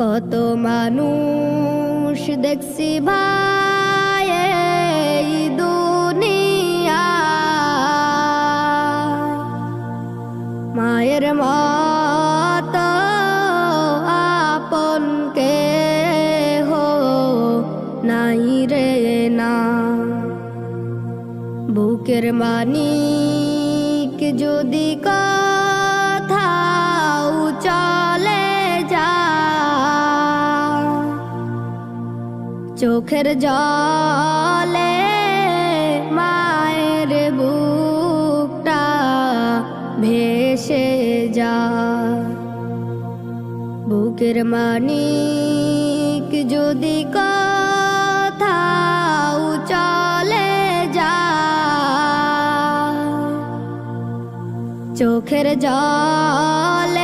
কত মানুষ দেখছি ভাই এই দুনিয়া, মায়ের মতো আপন কেহ নাই রে না। বুকের মানিক যদি কোথাও চলে যায়, চোখের জলে মায়ের বুকটা ভেসে যায়। বুকের মানিক যদি কোথাও চলে যায়, চোখের জলে